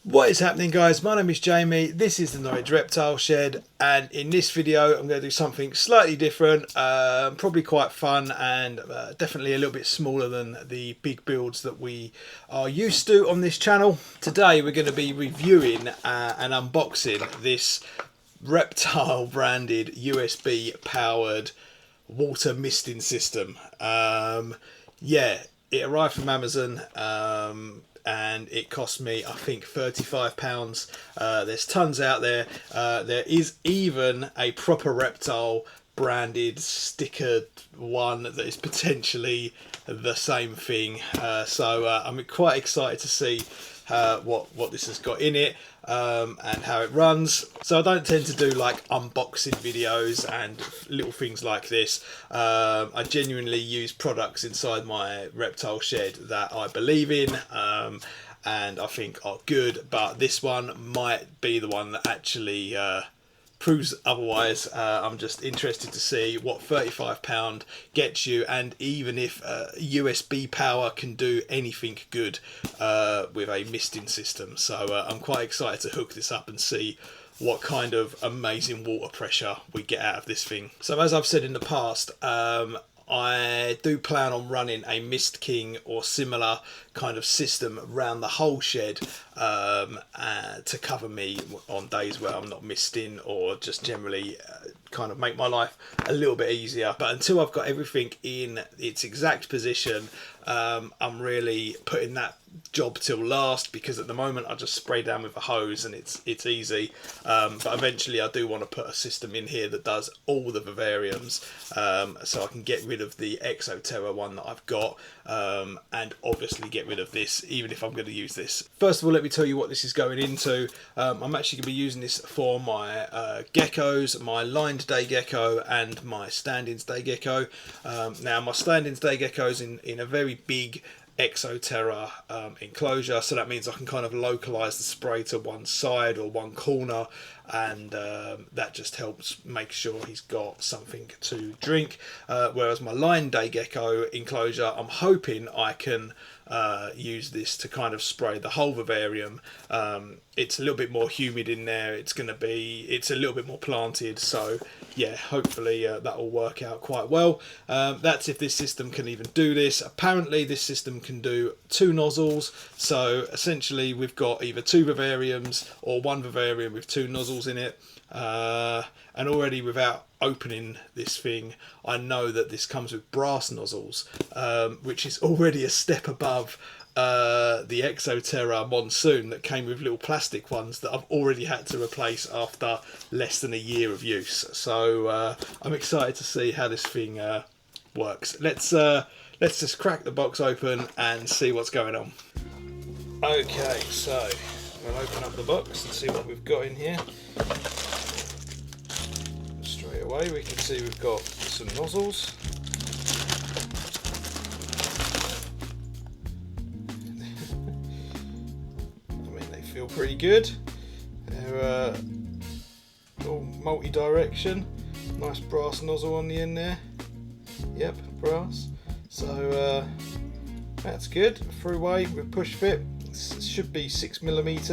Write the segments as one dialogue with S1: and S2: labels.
S1: What is happening, guys? My name is Jamie, this is the Norwich Reptile Shed, and in this video I'm going to do something slightly different, probably quite fun, and definitely a little bit smaller than the big builds that we are used to on this channel. Today we're going to be reviewing and unboxing this Reptile branded USB powered water misting system. Yeah, it arrived from Amazon. And it cost me, I think, £35. There's tons out there. There is even a proper Reptile branded stickered one that is potentially the same thing. So I'm quite excited to see what this has got in it and how it runs. So I don't tend to do like unboxing videos and little things like this. I genuinely use products inside my Reptile Shed that I believe in and I think are good, but this one might be the one that actually proves otherwise. I'm just interested to see what £35 gets you, and even if USB power can do anything good with a misting system. So I'm quite excited to hook this up and see what kind of amazing water pressure we get out of this thing. So as I've said in the past, I do plan on running a Mist King or similar kind of system around the whole shed to cover me on days where I'm not misting, or just generally kind of make my life a little bit easier. But until I've got everything in its exact position, I'm really putting that job till last, because at the moment I just spray down with a hose and it's easy, but eventually I do want to put a system in here that does all the vivariums, so I can get rid of the Exoterra one that I've got, and obviously get rid of this even if I'm going to use this. First of all, let me tell you what this is going into. I'm actually going to be using this for my geckos, my lined day gecko and my stand-ins day gecko. Now my stand-ins day gecko is in a very big Exoterra enclosure, so that means I can kind of localize the spray to one side or one corner, and that just helps make sure he's got something to drink. Whereas my line day gecko enclosure, I'm hoping I can use this to kind of spray the whole vivarium. It's a little bit more humid in there, it's a little bit more planted, so yeah, hopefully that will work out quite well. That's if this system can even do this. Apparently this system can do 2 nozzles, so essentially we've got either 2 vivariums or 1 vivarium with 2 nozzles in it. And already, without opening this thing, I know that this comes with brass nozzles, which is already a step above the Exoterra Monsoon that came with little plastic ones that I've already had to replace after less than a year of use. So I'm excited to see how this thing works. Let's just crack the box open and see what's going on. Okay, so we'll open up the box and see what we've got in here. Straight away we can see we've got some nozzles. Feel pretty good. They're all multi-direction. Nice brass nozzle on the end there. Yep, brass. So that's good. Throughway with push fit. This should be 6mm.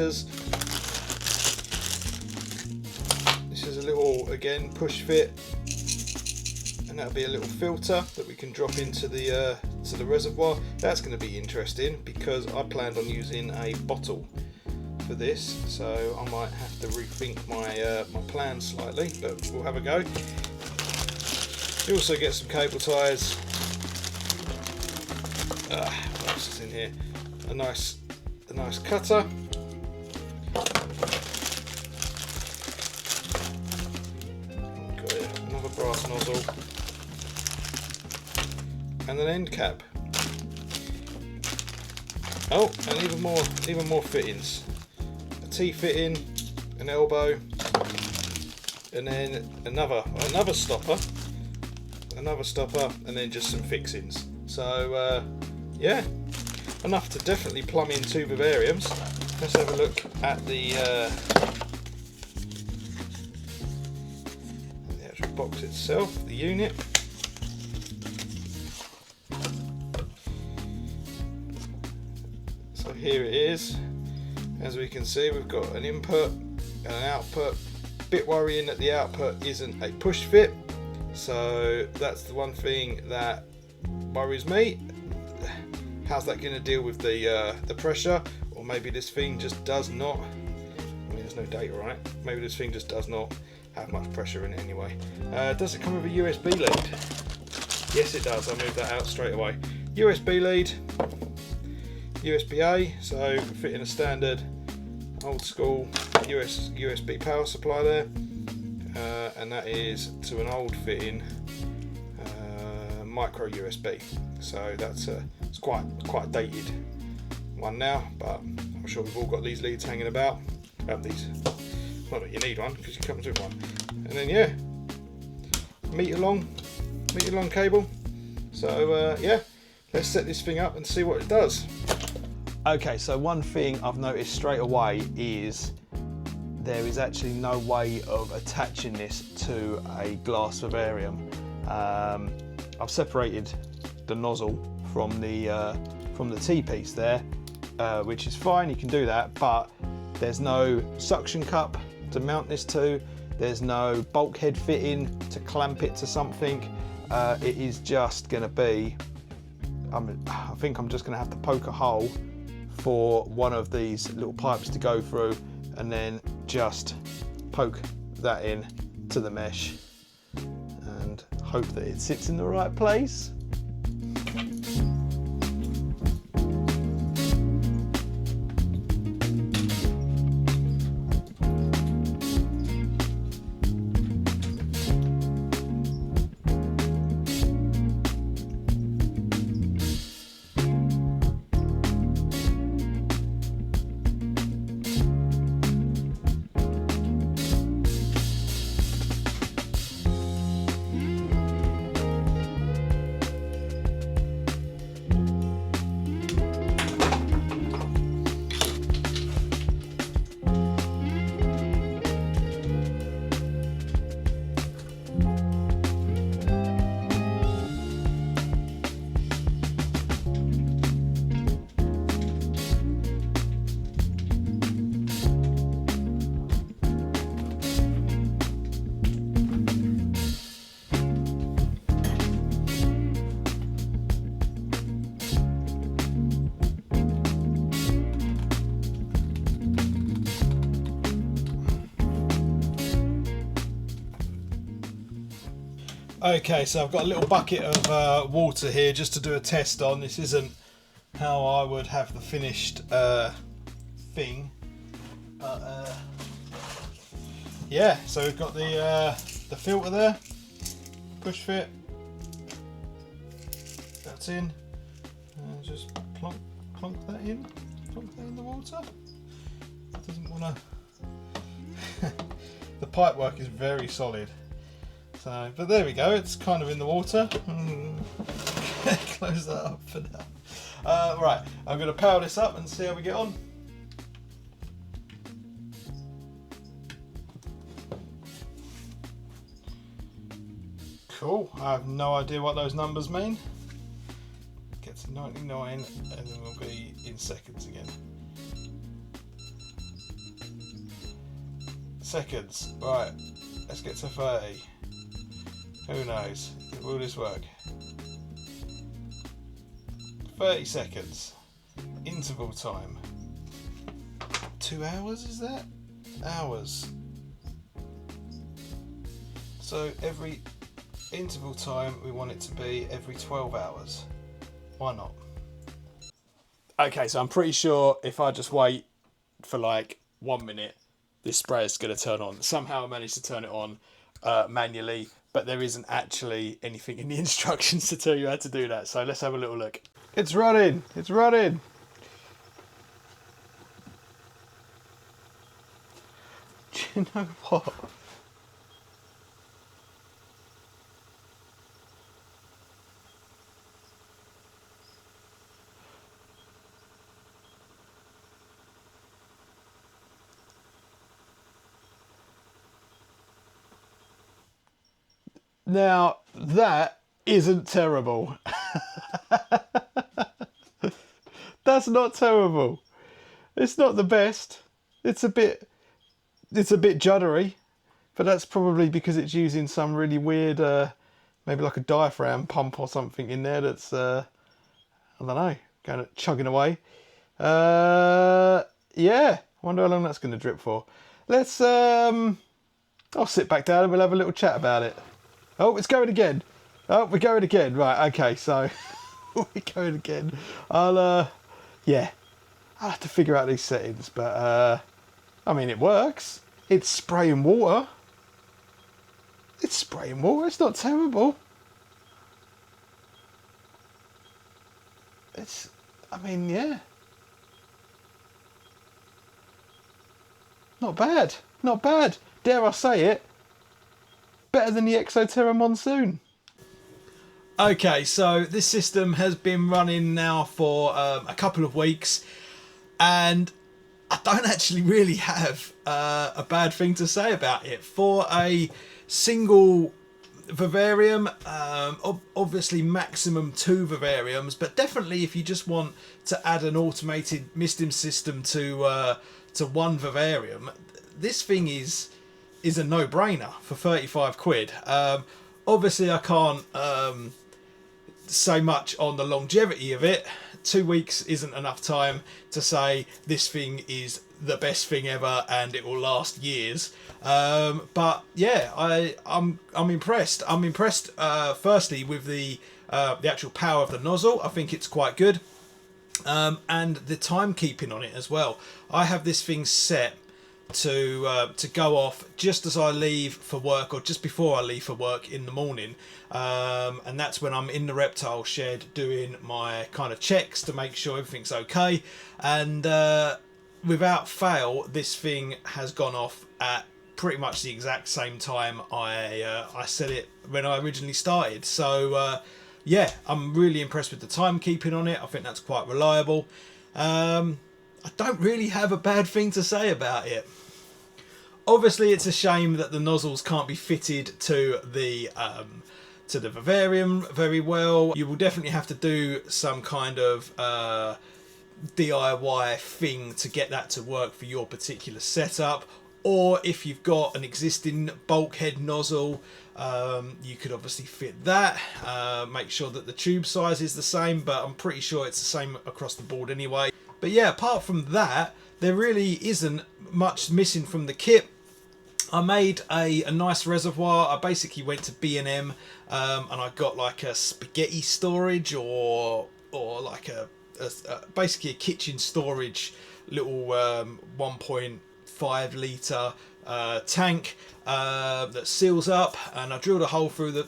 S1: This is a little, again, push fit, and that'll be a little filter that we can drop into the reservoir. That's going to be interesting because I planned on using a bottle for this, so I might have to rethink my my plan slightly, but we'll have a go. You also get some cable ties. What else is in here? A nice cutter. Got another brass nozzle and an end cap. Oh, and even more fittings. T-fitting, an elbow, and then another stopper, and then just some fixings. So yeah, enough to definitely plumb in 2 vivariums. Let's have a look at the actual box itself, the unit. So here it is. As we can see, we've got an input and an output. Bit worrying that the output isn't a push fit, so that's the one thing that worries me. How's that going to deal with the pressure? Or maybe this thing just does not, I mean there's no data on it, maybe this thing just does not have much pressure in it anyway. Does it come with a USB lead? Yes it does, I moved that out straight away. USB lead, USB-A, so fitting a standard old school USB power supply there, and that is to an old fitting micro USB. So that's it's quite dated one now, but I'm sure we've all got these leads hanging about. These, not that you need one because it comes with one. And then yeah, meter long cable. So yeah, let's set this thing up and see what it does. Okay, so one thing I've noticed straight away is there is actually no way of attaching this to a glass vivarium. I've separated the nozzle from the T-piece there, which is fine, you can do that, but there's no suction cup to mount this to, there's no bulkhead fitting to clamp it to something. It is just going to be, I think I'm just going to have to poke a hole for one of these little pipes to go through and then just poke that in to the mesh and hope that it sits in the right place. Okay, so I've got a little bucket of water here just to do a test on. This isn't how I would have the finished thing. Yeah, so we've got the filter there, push fit. That's in. And just plonk that in the water. Doesn't want to. The pipe work is very solid. So, but there we go, it's kind of in the water. Close that up for now. Right, I'm going to power this up and see how we get on. Cool, I have no idea what those numbers mean. Get to 99 and then we'll be in seconds again. Seconds, right, let's get to 30. Who knows? Will this work? 30 seconds. Interval time. 2 hours is that? Hours. So every interval time we want it to be every 12 hours. Why not? Okay, so I'm pretty sure if I just wait for like 1 minute, this sprayer's going to turn on. Somehow I managed to turn it on manually, but there isn't actually anything in the instructions to tell you how to do that. So let's have a little look. It's running, it's running. Do you know what? Now, that isn't terrible. That's not terrible. It's not the best. It's a bit juddery, but that's probably because it's using some really weird, maybe like a diaphragm pump or something in there that's, I don't know, chugging away. Yeah, wonder how long that's going to drip for. Let's, I'll sit back down and we'll have a little chat about it. Oh, it's going again. Oh, we're going again. Right, okay, so we're going again. Yeah, I'll have to figure out these settings, but, I mean, it works. It's spraying water. It's spraying water. It's not terrible. I mean, yeah. Not bad. Not bad. Dare I say it? Better than the Exoterra Monsoon. Okay, so this system has been running now for a couple of weeks, and I don't actually really have a bad thing to say about it. For a single vivarium, obviously maximum 2 vivariums, but definitely if you just want to add an automated misting system to 1 vivarium, this thing is a no-brainer for 35 quid. Obviously I can't say much on the longevity of it. 2 weeks isn't enough time to say this thing is the best thing ever and it will last years. But yeah, I'm impressed. I'm impressed firstly with the actual power of the nozzle. I think it's quite good, and the timekeeping on it as well. I have this thing set to go off just as I leave for work, or just before I leave for work in the morning, and that's when I'm in the reptile shed doing my kind of checks to make sure everything's okay. And without fail, this thing has gone off at pretty much the exact same time I set it when I originally started. So yeah, I'm really impressed with the timekeeping on it. I think that's quite reliable. I don't really have a bad thing to say about it. Obviously, it's a shame that the nozzles can't be fitted to the vivarium very well. You will definitely have to do some kind of DIY thing to get that to work for your particular setup. Or if you've got an existing bulkhead nozzle, you could obviously fit that. Make sure that the tube size is the same, but I'm pretty sure it's the same across the board anyway. But yeah, apart from that, there really isn't much missing from the kit. I made a nice reservoir. I basically went to B&M and I got like a spaghetti storage or like basically a kitchen storage little 1.5 litre tank that seals up, and I drilled a hole through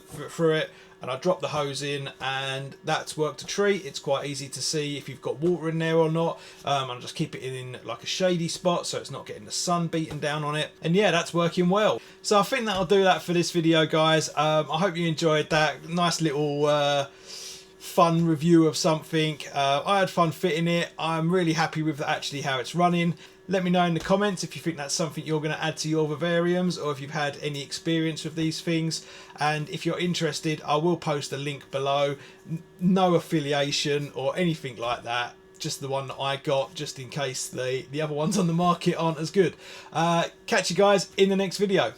S1: it, and I dropped the hose in, and that's worked a treat. It's quite easy to see if you've got water in there or not. I just keep it in like a shady spot so it's not getting the sun beating down on it, and yeah, that's working well. So I think that'll do that for this video, guys. I hope you enjoyed that nice little fun review of something. I had fun fitting it. I'm really happy with actually how it's running. Let me know in the comments if you think that's something you're going to add to your vivariums, or if you've had any experience with these things. And if you're interested, I will post a link below. No affiliation or anything like that, just the one that I got, just in case the other ones on the market aren't as good. Catch you guys in the next video.